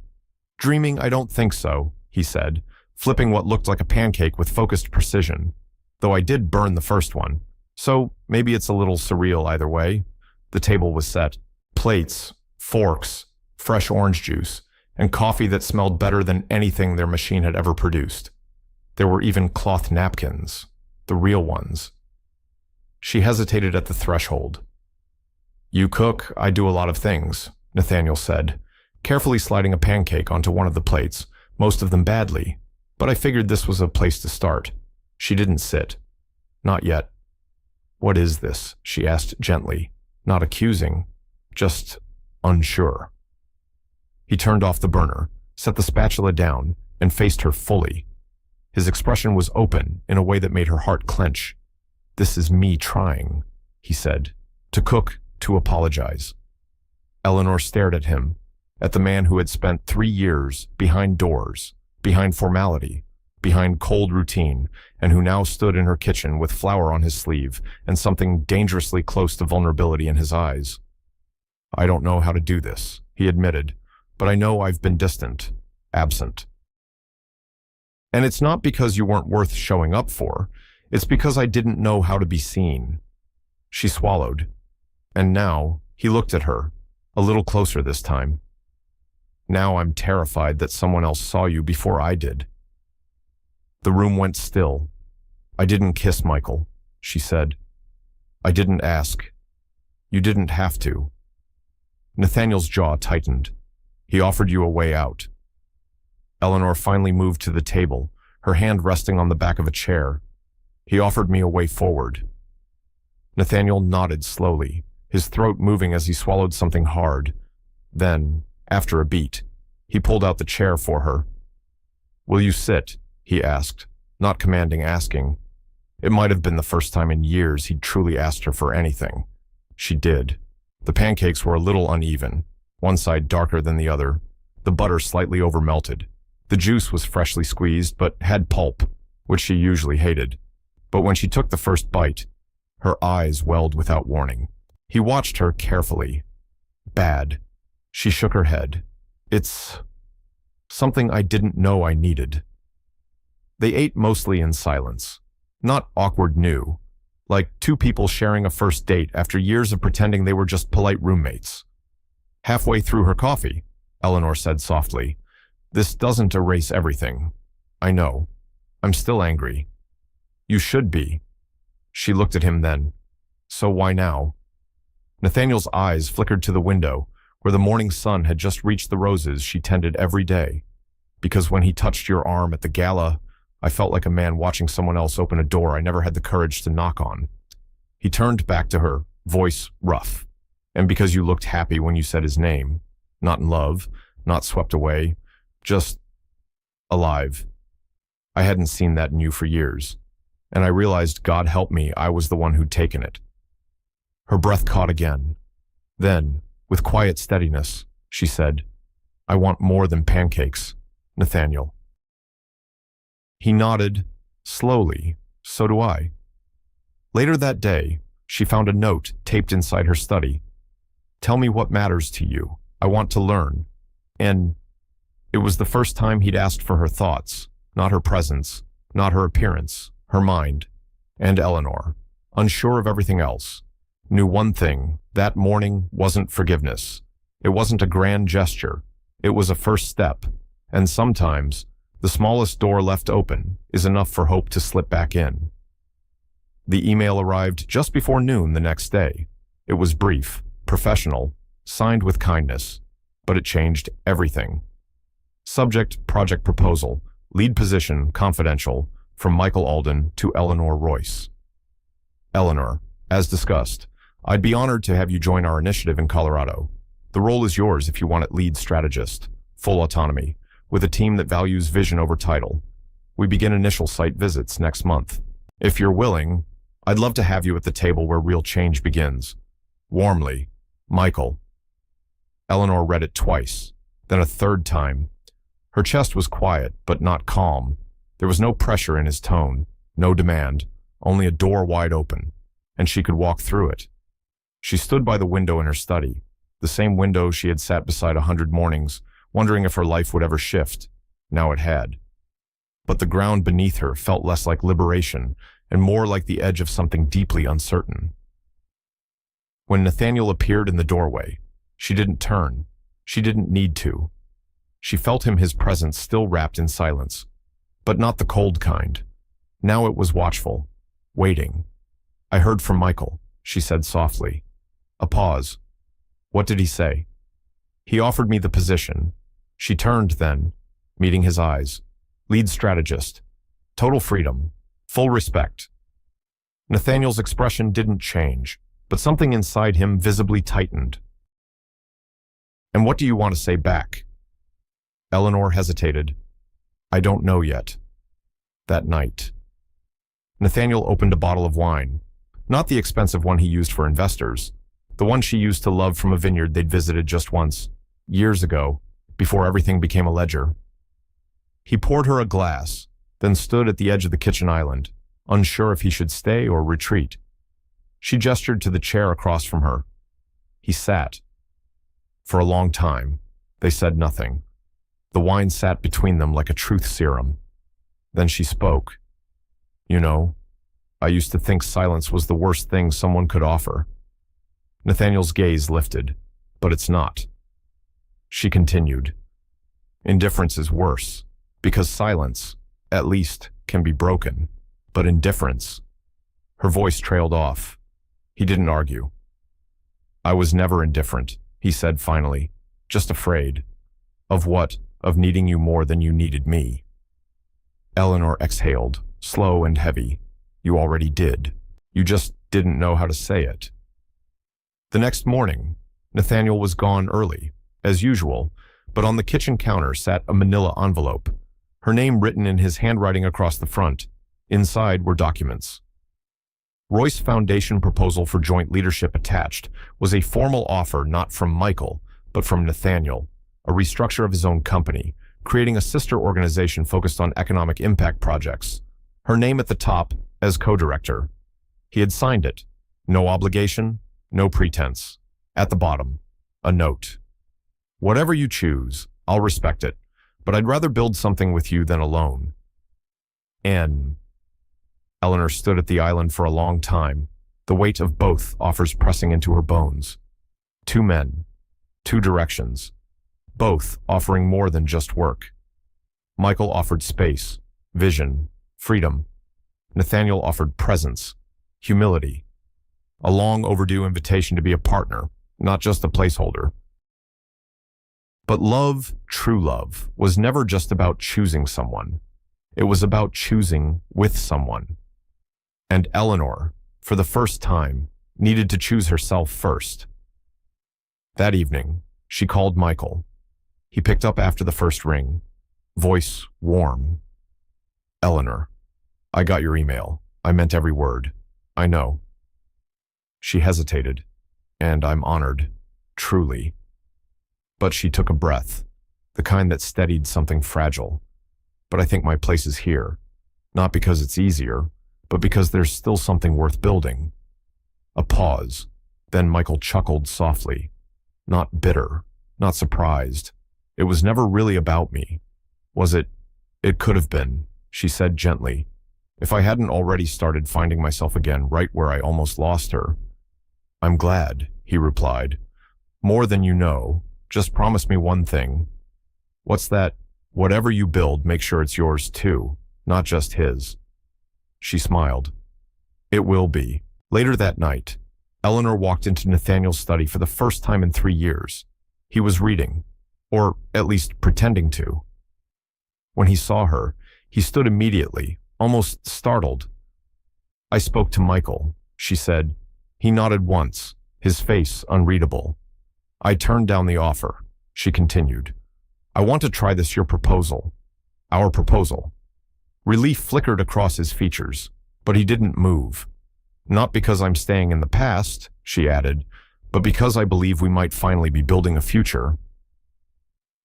dreaming? I don't think so," he said, flipping what looked like a pancake with focused precision. "Though I did burn the first one, so maybe it's a little surreal either way." The table was set. Plates, forks, fresh orange juice, and coffee that smelled better than anything their machine had ever produced. There were even cloth napkins, the real ones. She hesitated at the threshold. "You cook, I do a lot of things," Nathaniel said, carefully sliding a pancake onto one of the plates, most of them badly, but I figured this was a place to start. She didn't sit. Not yet. "What is this?" she asked gently, not accusing, just unsure. He turned off the burner, set the spatula down, and faced her fully. His expression was open in a way that made her heart clench. "This is me trying," he said, "to cook, to apologize." Eleanor stared at him, at the man who had spent 3 years behind doors, behind formality, behind cold routine, and who now stood in her kitchen with flour on his sleeve and something dangerously close to vulnerability in his eyes. "I don't know how to do this," he admitted, "but I know I've been distant, absent. And it's not because you weren't worth showing up for. It's because I didn't know how to be seen." She swallowed. And now, he looked at her, a little closer this time. "Now I'm terrified that someone else saw you before I did." The room went still. "I didn't kiss Michael," she said. "I didn't ask. You didn't have to." Nathaniel's jaw tightened. "He offered you a way out." Eleanor finally moved to the table, her hand resting on the back of a chair. He offered me a way forward. Nathaniel nodded slowly, his throat moving as he swallowed something hard. Then, after a beat, he pulled out the chair for her. "Will you sit?" he asked, not commanding asking. It might have been the first time in years he'd truly asked her for anything. She did. The pancakes were a little uneven, one side darker than the other, the butter slightly overmelted. The juice was freshly squeezed but had pulp, which she usually hated. But when she took the first bite, her eyes welled without warning. He watched her carefully. "Bad." She shook her head. "It's something I didn't know I needed." They ate mostly in silence. Not awkward new, like two people sharing a first date after years of pretending they were just polite roommates. Halfway through her coffee, Eleanor said softly, "This doesn't erase everything. I know. I'm still angry." "You should be." She looked at him then. "So why now?" Nathaniel's eyes flickered to the window, where the morning sun had just reached the roses she tended every day. "Because when he touched your arm at the gala, I felt like a man watching someone else open a door I never had the courage to knock on." He turned back to her, voice rough. "And because you looked happy when you said his name. Not in love, not swept away, just alive. I hadn't seen that in you for years. And I realized, God help me, I was the one who'd taken it." Her breath caught again. Then, with quiet steadiness, she said, "I want more than pancakes, Nathaniel." He nodded, slowly. "So do I." Later that day, she found a note taped inside her study. "Tell me what matters to you. I want to learn." And it was the first time he'd asked for her thoughts, not her presence, not her appearance, her mind. And Eleanor, unsure of everything else, knew one thing: that morning wasn't forgiveness. It wasn't a grand gesture. It was a first step. And sometimes, the smallest door left open is enough for hope to slip back in. The email arrived just before noon the next day. It was brief, professional, signed with kindness, but it changed everything. Subject: project proposal, lead position confidential, from Michael Alden to Eleanor Royce. "Eleanor, as discussed, I'd be honored to have you join our initiative in Colorado. The role is yours if you want it: lead strategist, full autonomy, with a team that values vision over title. We begin initial site visits next month. If you're willing, I'd love to have you at the table where real change begins. Warmly, Michael." Eleanor read it twice, then a third time. Her chest was quiet, but not calm. There was no pressure in his tone, no demand, only a door wide open, and she could walk through it. She stood by the window in her study, the same window she had sat beside 100 mornings, wondering if her life would ever shift. Now it had. But the ground beneath her felt less like liberation and more like the edge of something deeply uncertain. When Nathaniel appeared in the doorway, she didn't turn. She didn't need to. She felt him, his presence still wrapped in silence, but not the cold kind. Now it was watchful, waiting. "I heard from Michael," she said softly. A pause. "What did he say?" "He offered me the position." She turned then, meeting his eyes. "Lead strategist. Total freedom. Full respect." Nathaniel's expression didn't change, but something inside him visibly tightened. "And what do you want to say back?" Eleanor hesitated. "I don't know yet." That night, Nathaniel opened a bottle of wine, not the expensive one he used for investors, the one she used to love from a vineyard they'd visited just once, years ago, before everything became a ledger. He poured her a glass, then stood at the edge of the kitchen island, unsure if he should stay or retreat. She gestured to the chair across from her. He sat. For a long time, they said nothing. The wine sat between them like a truth serum. Then she spoke. "You know, I used to think silence was the worst thing someone could offer." Nathaniel's gaze lifted, "But it's not." She continued. "Indifference is worse, because silence, at least, can be broken. But indifference..." Her voice trailed off. He didn't argue. "I was never indifferent," he said finally, "just afraid." "Of what?" of needing you more than you needed me. Eleanor exhaled, slow and heavy. You already did. You just didn't know how to say it. The next morning, Nathaniel was gone early, as usual, but on the kitchen counter sat a manila envelope, her name written in his handwriting across the front. Inside were documents. Royce Foundation proposal for joint leadership attached was a formal offer not from Michael, but from Nathaniel, a restructure of his own company, creating a sister organization focused on economic impact projects. Her name at the top as co-director. He had signed it. No obligation, no pretense. At the bottom, a note. Whatever you choose, I'll respect it, but I'd rather build something with you than alone. N. Eleanor stood at the island for a long time, the weight of both offers pressing into her bones. Two men, two directions, both offering more than just work. Michael offered space, vision, freedom. Nathaniel offered presence, humility, a long overdue invitation to be a partner, not just a placeholder. But love, true love, was never just about choosing someone. It was about choosing with someone. And Eleanor, for the first time, needed to choose herself first. That evening, she called Michael. He picked up after the first ring, voice warm. Eleanor, I got your email. I meant every word. I know. She hesitated, and I'm honored, truly. But she took a breath, the kind that steadied something fragile. But I think my place is here, not because it's easier, but because there's still something worth building. A pause. Then Michael chuckled softly. Not bitter, not surprised. It was never really about me. Was it? It could have been, she said gently. If I hadn't already started finding myself again right where I almost lost her. I'm glad, he replied. More than you know. Just promise me one thing. What's that? Whatever you build, make sure it's yours too, not just his. She smiled. It will be. Later that night, Eleanor walked into Nathaniel's study for the first time in 3 years. He was reading, or at least pretending to. When he saw her, he stood immediately, almost startled. I spoke to Michael, she said. He nodded once, his face unreadable. I turned down the offer, she continued. I want to try this your proposal. Our proposal. Relief flickered across his features, but he didn't move. Not because I'm staying in the past, she added, but because I believe we might finally be building a future.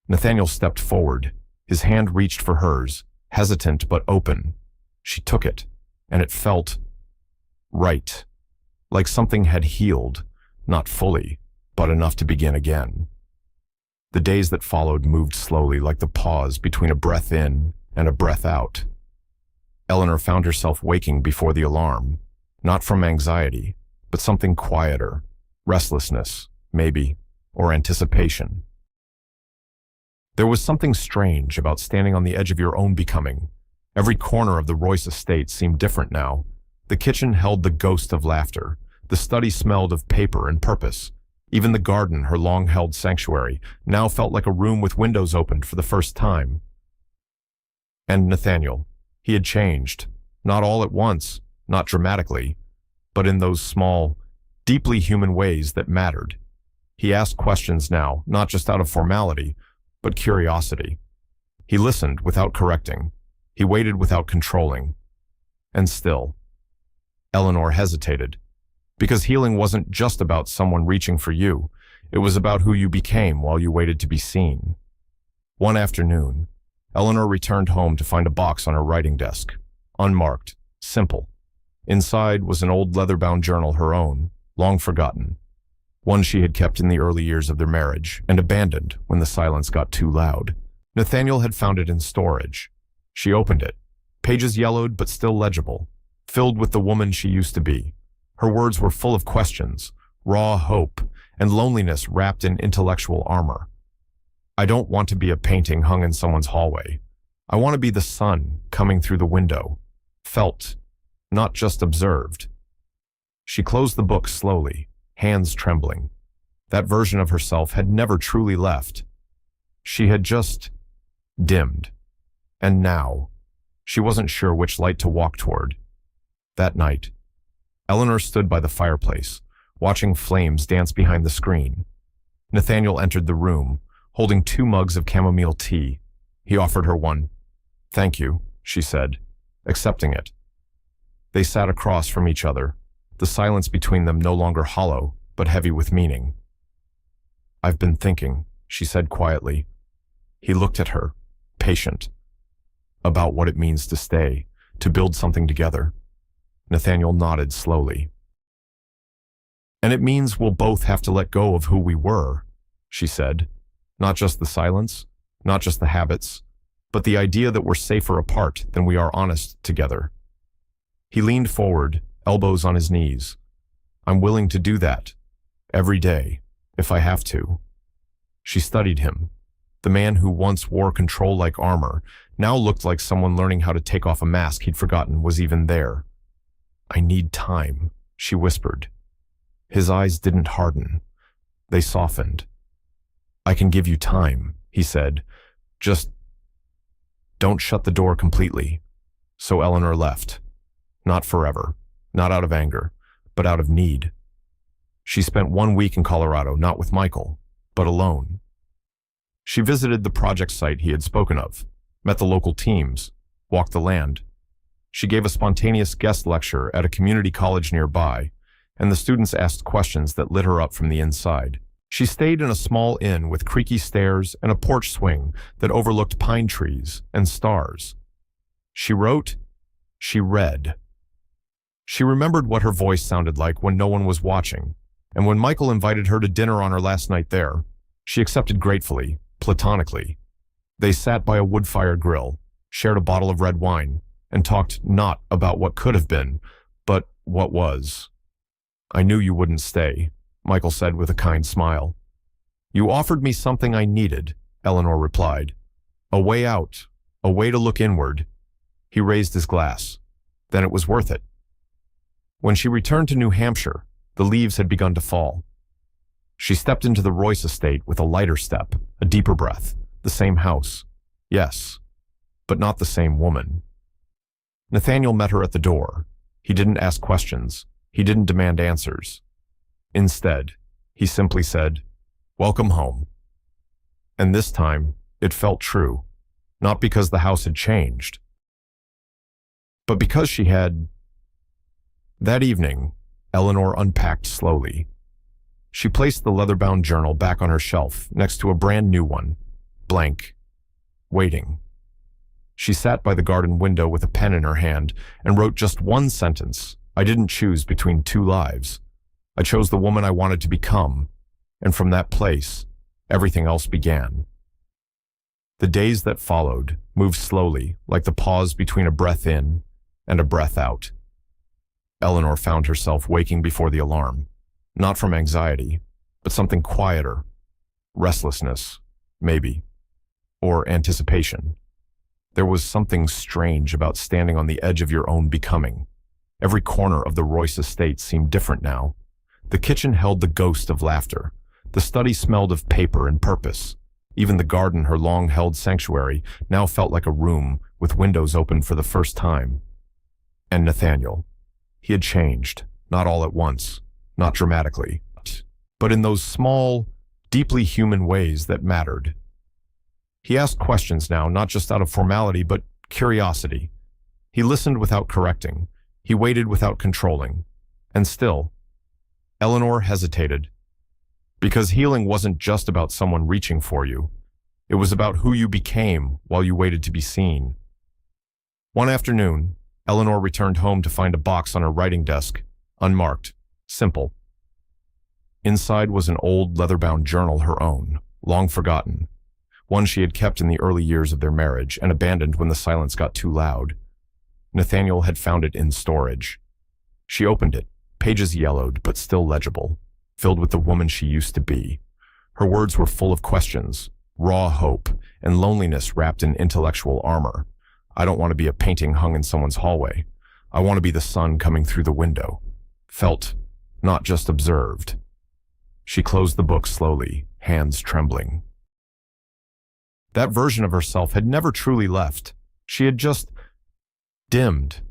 Nathaniel stepped forward. His hand reached for hers, hesitant but open. She took it, and it felt right, like something had healed, not fully, but enough to begin again. The days that followed moved slowly, like the pause between a breath in and a breath out. Eleanor found herself waking before the alarm, not from anxiety, but something quieter, restlessness, maybe, or anticipation. There was something strange about standing on the edge of your own becoming. Every corner of the Royce estate seemed different now. The kitchen held the ghost of laughter. The study smelled of paper and purpose. Even the garden, her long-held sanctuary, now felt like a room with windows opened for the first time. And Nathaniel. He had changed, not all at once, not dramatically, but in those small, deeply human ways that mattered. He asked questions now, not just out of formality, but curiosity. He listened without correcting. He waited without controlling. And still, Eleanor hesitated, because healing wasn't just about someone reaching for you. It was about who you became while you waited to be seen. One afternoon, Eleanor returned home to find a box on her writing desk, unmarked, simple. Inside was an old leather-bound journal, her own, long forgotten, one she had kept in the early years of their marriage and abandoned when the silence got too loud. Nathaniel had found it in storage. She opened it, pages yellowed but still legible, filled with the woman she used to be. Her words were full of questions, raw hope, and loneliness wrapped in intellectual armor. I don't want to be a painting hung in someone's hallway. I want to be the sun coming through the window, felt, not just observed. She closed the book slowly, hands trembling. That version of herself had never truly left. She had just dimmed. And now, she wasn't sure which light to walk toward. That night, Eleanor stood by the fireplace, watching flames dance behind the screen. Nathaniel entered the room, holding 2 mugs of chamomile tea. He offered her one. "Thank you," she said, accepting it. They sat across from each other, the silence between them no longer hollow, but heavy with meaning. "I've been thinking," she said quietly. He looked at her, patient, about what it means to stay, to build something together. Nathaniel nodded slowly. "And it means we'll both have to let go of who we were," she said. "Not just the silence, not just the habits, but the idea that we're safer apart than we are honest together." He leaned forward, elbows on his knees. "I'm willing to do that, every day, if I have to." She studied him. The man who once wore control like armor now looked like someone learning how to take off a mask he'd forgotten was even there. "I need time," she whispered. His eyes didn't harden. They softened. "I can give you time," he said. "Just don't shut the door completely." So Eleanor left. Not forever, not out of anger, but out of need. She spent 1 week in Colorado, not with Michael, but alone. She visited the project site he had spoken of, met the local teams, walked the land. She gave a spontaneous guest lecture at a community college nearby, and the students asked questions that lit her up from the inside. She stayed in a small inn with creaky stairs and a porch swing that overlooked pine trees and stars. She wrote, she read. She remembered what her voice sounded like when no one was watching, and when Michael invited her to dinner on her last night there, she accepted gratefully, platonically. They sat by a wood-fire grill, shared a bottle of red wine, and talked not about what could have been, but what was. "I knew you wouldn't stay," Michael said with a kind smile. "You offered me something I needed," Eleanor replied. "A way out, a way to look inward." He raised his glass. "Then it was worth it." When she returned to New Hampshire, the leaves had begun to fall. She stepped into the Royce estate with a lighter step, a deeper breath, the same house. Yes, but not the same woman. Nathaniel met her at the door. He didn't ask questions. He didn't demand answers. Instead, he simply said, "Welcome home." And this time, it felt true, not because the house had changed, but because she had. That evening, Eleanor unpacked slowly. She placed the leather-bound journal back on her shelf next to a brand new one, blank, waiting. She sat by the garden window with a pen in her hand and wrote just 1 sentence. "I didn't choose between 2 lives. I chose the woman I wanted to become, and from that place, everything else began." The days that followed moved slowly, like the pause between a breath in and a breath out. Eleanor found herself waking before the alarm, not from anxiety, but something quieter. Restlessness, maybe, or anticipation. There was something strange about standing on the edge of your own becoming. Every corner of the Royce estate seemed different now. The kitchen held the ghost of laughter. The study smelled of paper and purpose. Even the garden, her long-held sanctuary, now felt like a room with windows open for the first time. And Nathaniel. He had changed, not all at once, not dramatically, but in those small, deeply human ways that mattered. He asked questions now, not just out of formality, but curiosity. He listened without correcting. He waited without controlling. And still, Eleanor hesitated. Because healing wasn't just about someone reaching for you. It was about who you became while you waited to be seen. One afternoon, Eleanor returned home to find a box on her writing desk, unmarked, simple. Inside was an old leather-bound journal, her own, long forgotten. One she had kept in the early years of their marriage and abandoned when the silence got too loud. Nathaniel had found it in storage. She opened it, pages yellowed but still legible, filled with the woman she used to be. Her words were full of questions, raw hope, and loneliness wrapped in intellectual armor. "I don't want to be a painting hung in someone's hallway. I want to be the sun coming through the window." Felt, not just observed. She closed the book slowly, hands trembling. That version of herself had never truly left. She had just dimmed.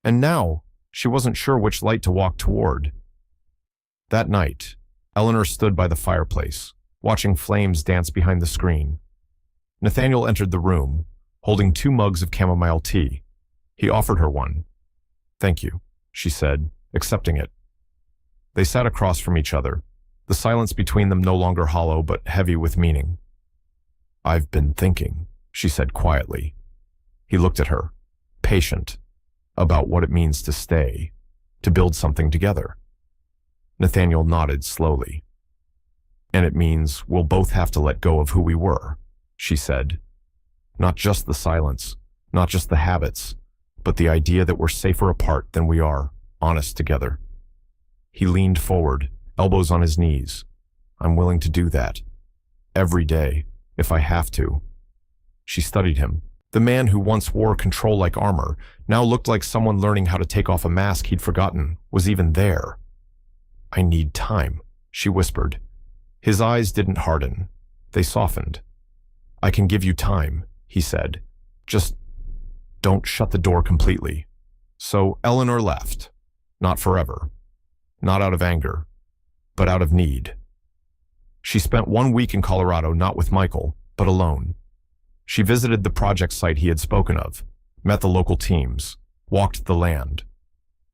And now, she wasn't sure which light to walk toward. That night, Eleanor stood by the fireplace, watching flames dance behind the screen. Nathaniel entered the room, holding 2 mugs of chamomile tea. He offered her one. "Thank you," she said, accepting it. They sat across from each other, the silence between them no longer hollow but heavy with meaning. "I've been thinking," she said quietly. He looked at her, patient, about what it means to stay, to build something together. Nathaniel nodded slowly. "And it means we'll both have to let go of who we were," she said. "Not just the silence, not just the habits, but the idea that we're safer apart than we are honest together." He leaned forward, elbows on his knees. "I'm willing to do that. Every day, if I have to." She studied him. The man who once wore control like armor now looked like someone learning how to take off a mask he'd forgotten was even there. "I need time," she whispered. His eyes didn't harden. They softened. "I can give you time," he said. "Just don't shut the door completely." So Eleanor left. Not forever. Not out of anger, but out of need. She spent 1 week in Colorado, not with Michael, but alone. She visited the project site he had spoken of, met the local teams, walked the land.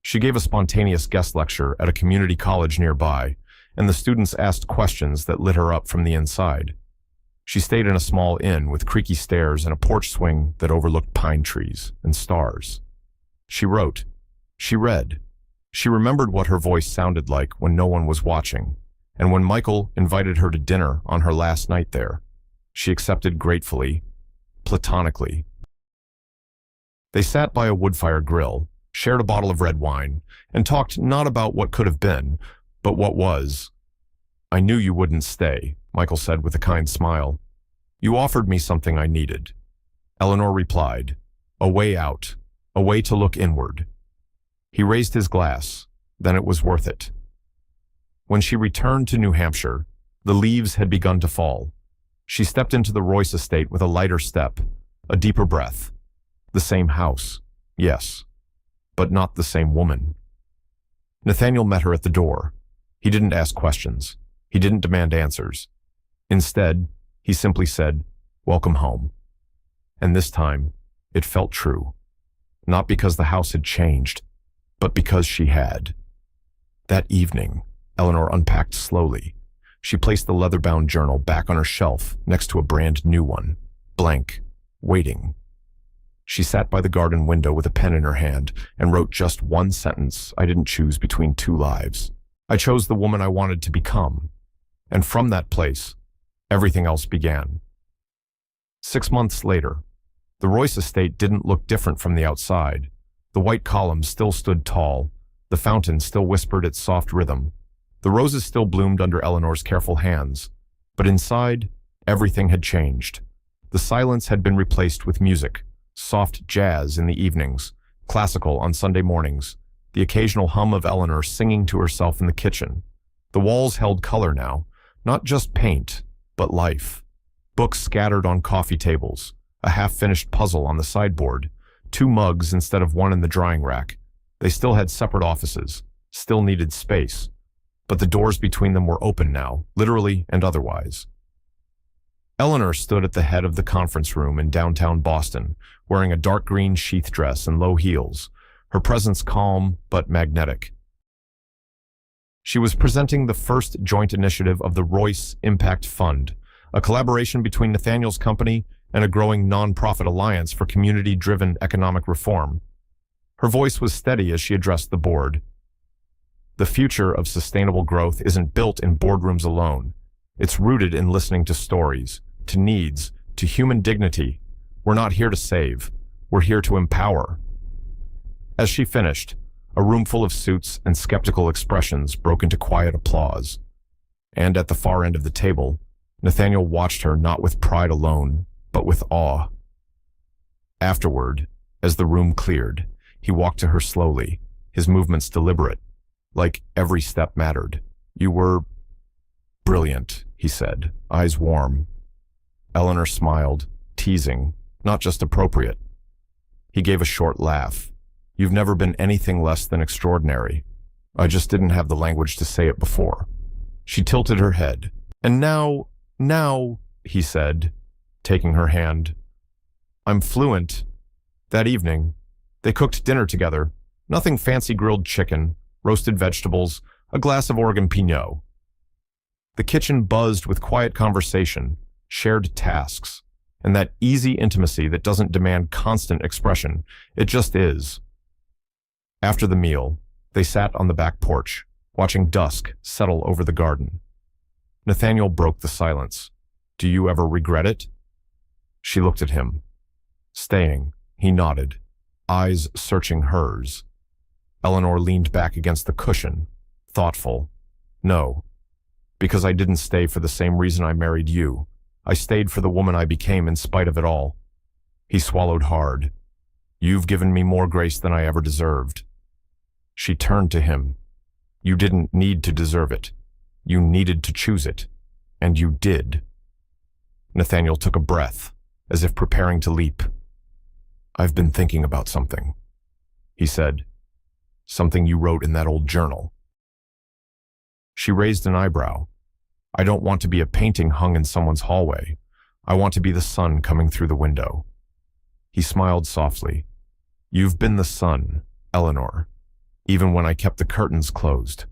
She gave a spontaneous guest lecture at a community college nearby, and the students asked questions that lit her up from the inside. She stayed in a small inn with creaky stairs and a porch swing that overlooked pine trees and stars. She wrote. She read. She remembered what her voice sounded like when no one was watching, and when Michael invited her to dinner on her last night there, she accepted gratefully, platonically. They sat by a wood-fire grill, shared a bottle of red wine, and talked not about what could have been, but what was. "I knew you wouldn't stay," Michael said with a kind smile. "You offered me something I needed." Eleanor replied, "A way out, a way to look inward." He raised his glass, then it was worth it. When she returned to New Hampshire, the leaves had begun to fall. She stepped into the Royce estate with a lighter step, a deeper breath. The same house, yes, but not the same woman. Nathaniel met her at the door. He didn't ask questions. He didn't demand answers. Instead, he simply said, "Welcome home." And this time, it felt true. Not because the house had changed, but because she had. That evening, Eleanor unpacked slowly. She placed the leather-bound journal back on her shelf next to a brand new one, blank, waiting. She sat by the garden window with a pen in her hand and wrote just one sentence. "I didn't choose between 2 lives. I chose the woman I wanted to become." And from that place, everything else began. 6 months later, the Royce estate didn't look different from the outside. The white columns still stood tall. The fountain still whispered its soft rhythm. The roses still bloomed under Eleanor's careful hands. But inside, everything had changed. The silence had been replaced with music, soft jazz in the evenings, classical on Sunday mornings, the occasional hum of Eleanor singing to herself in the kitchen. The walls held color now, not just paint, but life. Books scattered on coffee tables, a half-finished puzzle on the sideboard, 2 mugs instead of 1 in the drying rack. They still had separate offices, still needed space, but the doors between them were open now, literally and otherwise. Eleanor stood at the head of the conference room in downtown Boston, wearing a dark green sheath dress and low heels, her presence calm but magnetic. She was presenting the first joint initiative of the Royce Impact Fund, a collaboration between Nathaniel's company and a growing nonprofit alliance for community-driven economic reform. Her voice was steady as she addressed the board. The future of sustainable growth isn't built in boardrooms alone. It's rooted in listening to stories, to needs, to human dignity. We're not here to save. We're here to empower. As she finished, a room full of suits and skeptical expressions broke into quiet applause. And at the far end of the table, Nathaniel watched her not with pride alone, but with awe. Afterward, as the room cleared, he walked to her slowly, his movements deliberate, like every step mattered. "You were brilliant," he said, eyes warm. Eleanor smiled, teasing, not just appropriate. He gave a short laugh. You've never been anything less than extraordinary. I just didn't have the language to say it before. She tilted her head. And now, he said, taking her hand. I'm fluent. That evening, they cooked dinner together. Nothing fancy, grilled chicken, roasted vegetables, a glass of Oregon Pinot. The kitchen buzzed with quiet conversation, shared tasks, and that easy intimacy that doesn't demand constant expression. It just is. After the meal, they sat on the back porch, watching dusk settle over the garden. Nathaniel broke the silence. Do you ever regret it? She looked at him. Staying, he nodded, eyes searching hers. Eleanor leaned back against the cushion, thoughtful. No, because I didn't stay for the same reason I married you. I stayed for the woman I became in spite of it all. He swallowed hard. You've given me more grace than I ever deserved. She turned to him. You didn't need to deserve it. You needed to choose it. And you did. Nathaniel took a breath, as if preparing to leap. I've been thinking about something, he said. Something you wrote in that old journal. She raised an eyebrow. I don't want to be a painting hung in someone's hallway. I want to be the sun coming through the window. He smiled softly. You've been the sun, Eleanor, even when I kept the curtains closed.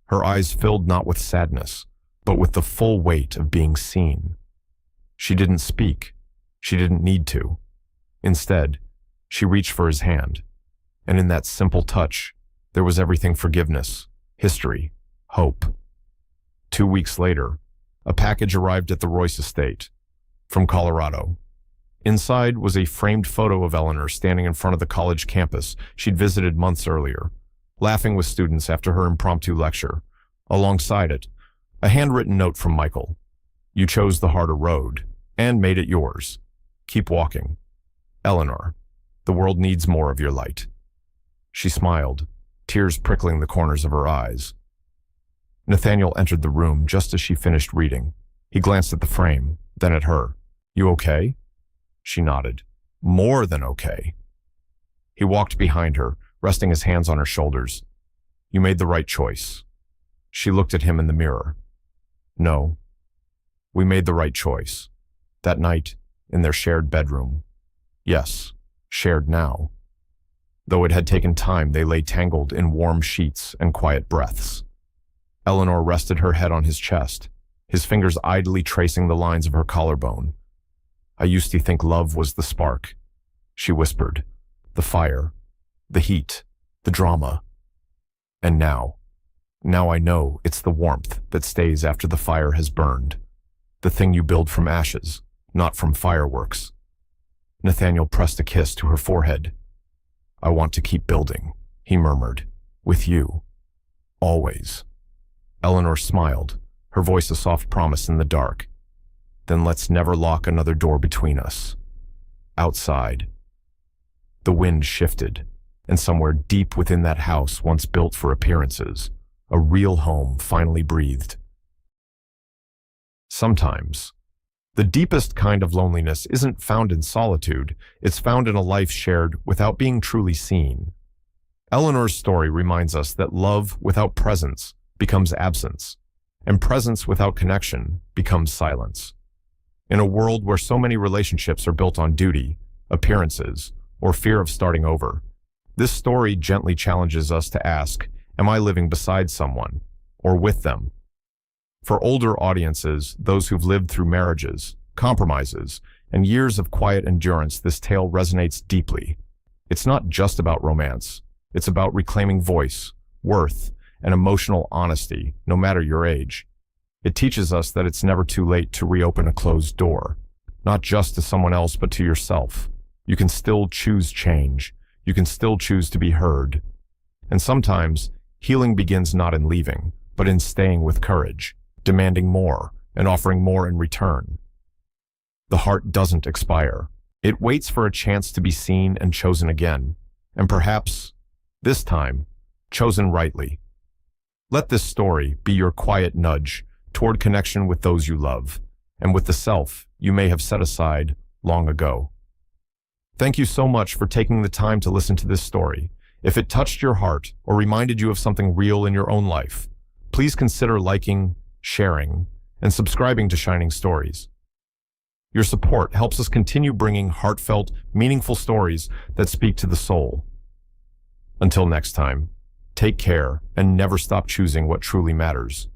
Her eyes filled not with sadness, but with the full weight of being seen. She didn't speak. She didn't need to. Instead, she reached for his hand, and in that simple touch, there was everything: forgiveness, history, hope. 2 weeks later, a package arrived at the Royce estate, from Colorado. Inside was a framed photo of Eleanor standing in front of the college campus she'd visited months earlier, laughing with students after her impromptu lecture. Alongside it, a handwritten note from Michael. You chose the harder road, and made it yours. Keep walking. Eleanor, the world needs more of your light. She smiled, tears prickling the corners of her eyes. Nathaniel entered the room just as she finished reading. He glanced at the frame, then at her. You okay? She nodded. More than okay. He walked behind her, resting his hands on her shoulders. You made the right choice. She looked at him in the mirror. No. We made the right choice. That night, in their shared bedroom. Yes, shared now. Though it had taken time, they lay tangled in warm sheets and quiet breaths. Eleanor rested her head on his chest, his fingers idly tracing the lines of her collarbone. I used to think love was the spark, she whispered. The fire, the heat, the drama. And now I know it's the warmth that stays after the fire has burned. The thing you build from ashes, not from fireworks. Nathaniel pressed a kiss to her forehead. I want to keep building, he murmured, with you. Always. Eleanor smiled, her voice a soft promise in the dark. Then let's never lock another door between us. Outside. The wind shifted, and somewhere deep within that house once built for appearances, a real home finally breathed. Sometimes, the deepest kind of loneliness isn't found in solitude, it's found in a life shared without being truly seen. Eleanor's story reminds us that love without presence becomes absence, and presence without connection becomes silence. In a world where so many relationships are built on duty, appearances, or fear of starting over, this story gently challenges us to ask, am I living beside someone, or with them? For older audiences, those who've lived through marriages, compromises, and years of quiet endurance, this tale resonates deeply. It's not just about romance. It's about reclaiming voice, worth, and emotional honesty, no matter your age. It teaches us that it's never too late to reopen a closed door, not just to someone else, but to yourself. You can still choose change. You can still choose to be heard. And sometimes, healing begins not in leaving, but in staying with courage, demanding more, and offering more in return. The heart doesn't expire. It waits for a chance to be seen and chosen again, and perhaps, this time, chosen rightly. Let this story be your quiet nudge toward connection with those you love, and with the self you may have set aside long ago. Thank you so much for taking the time to listen to this story. If it touched your heart or reminded you of something real in your own life, please consider liking, sharing, and subscribing to Shining Stories. Your support helps us continue bringing heartfelt, meaningful stories that speak to the soul. Until next time, take care and never stop choosing what truly matters.